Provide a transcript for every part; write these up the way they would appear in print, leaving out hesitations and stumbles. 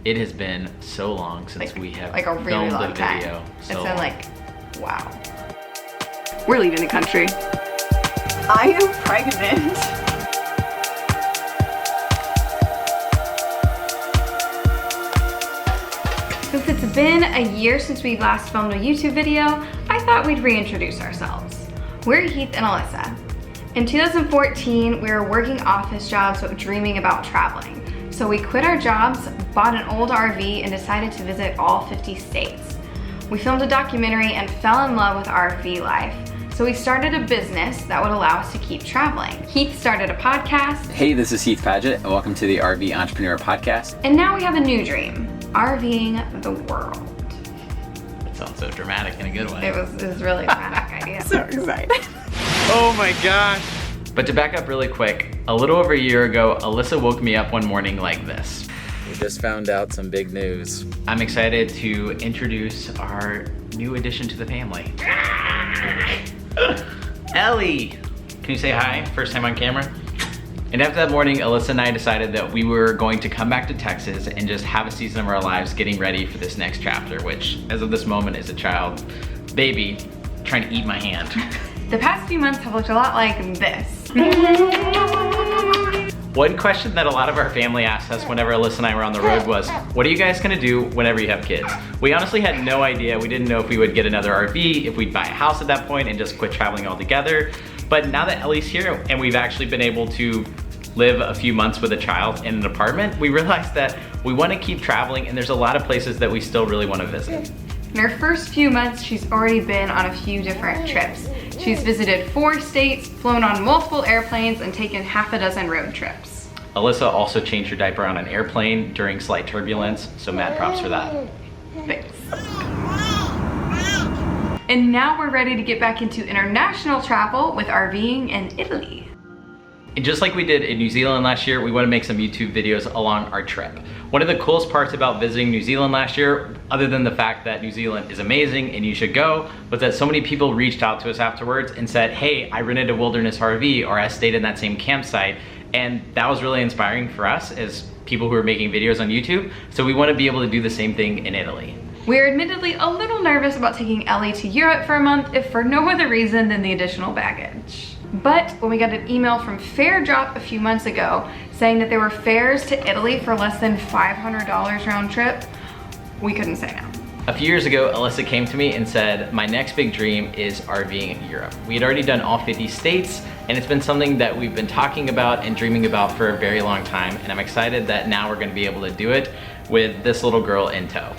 It has been so long since we have like a really filmed long a time. video. It's So been like, wow. We're leaving the country. I am pregnant. Since it's been a year since we last filmed a YouTube video, I thought we'd reintroduce ourselves. We're Heath and Alyssa. In 2014, we were working office jobs but dreaming about traveling. So we quit our jobs, bought an old RV, and decided to visit all 50 states. We filmed a documentary and fell in love with RV life. So we started a business that would allow us to keep traveling. Heath started a podcast. Hey, this is Heath Padgett, and welcome to the RV Entrepreneur Podcast. And now we have a new dream, RVing the world. that sounds so dramatic in a good way. It was really dramatic idea. So excited. Oh my gosh. But to back up really quick, a little over a year ago, Alyssa woke me up one morning like this. We just found out some big news. I'm excited to introduce our new addition to the family. Ellie! Can you say hi? First time on camera? And after that morning, Alyssa and I decided that we were going to come back to Texas and just have a season of our lives getting ready for this next chapter, which as of this moment is a child, baby, trying to eat my hand. The past few months have looked a lot like this. One question that a lot of our family asked us whenever Alyssa and I were on the road was, what are you guys gonna do whenever you have kids? We honestly had no idea. We didn't know if we would get another RV, if we'd buy a house at that point and just quit traveling altogether. But now that Ellie's here and we've actually been able to live a few months with a child in an apartment, we realized that we wanna keep traveling and there's a lot of places that we still really wanna visit. In her first few months, she's already been on a few different trips. She's visited 4 states, flown on multiple airplanes, and taken half a dozen road trips. Alyssa also changed her diaper on an airplane during slight turbulence, so mad props for that. Thanks. And now we're ready to get back into international travel with RVing in Italy. And just like we did in New Zealand last year, we want to make some YouTube videos along our trip. One of the coolest parts about visiting New Zealand last year, other than the fact that New Zealand is amazing and you should go, was that so many people reached out to us afterwards and said, hey, I rented a wilderness RV, or I stayed in that same campsite. And that was really inspiring for us as people who are making videos on YouTube. So we want to be able to do the same thing in Italy. We're admittedly a little nervous about taking Ellie to Europe for a month, if for no other reason than the additional baggage. But when we got an email from FareDrop a few months ago saying that there were fares to Italy for less than $500 round trip, we couldn't say no. A few years ago, Alyssa came to me and said, my next big dream is RVing in Europe. We had already done all 50 states, and it's been something that we've been talking about and dreaming about for a very long time, and I'm excited that now we're gonna be able to do it with this little girl in tow.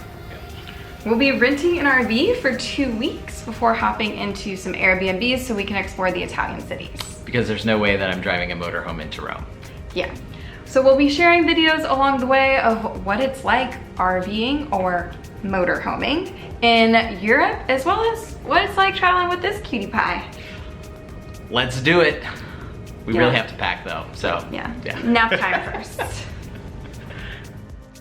We'll be renting an RV for 2 weeks before hopping into some Airbnbs so we can explore the Italian cities. Because there's no way that I'm driving a motorhome into Rome. Yeah. So we'll be sharing videos along the way of what it's like RVing or motorhoming in Europe, as well as what it's like traveling with this cutie pie. Let's do it. We Yeah. really have to pack though, so Yeah. yeah. Nap time first.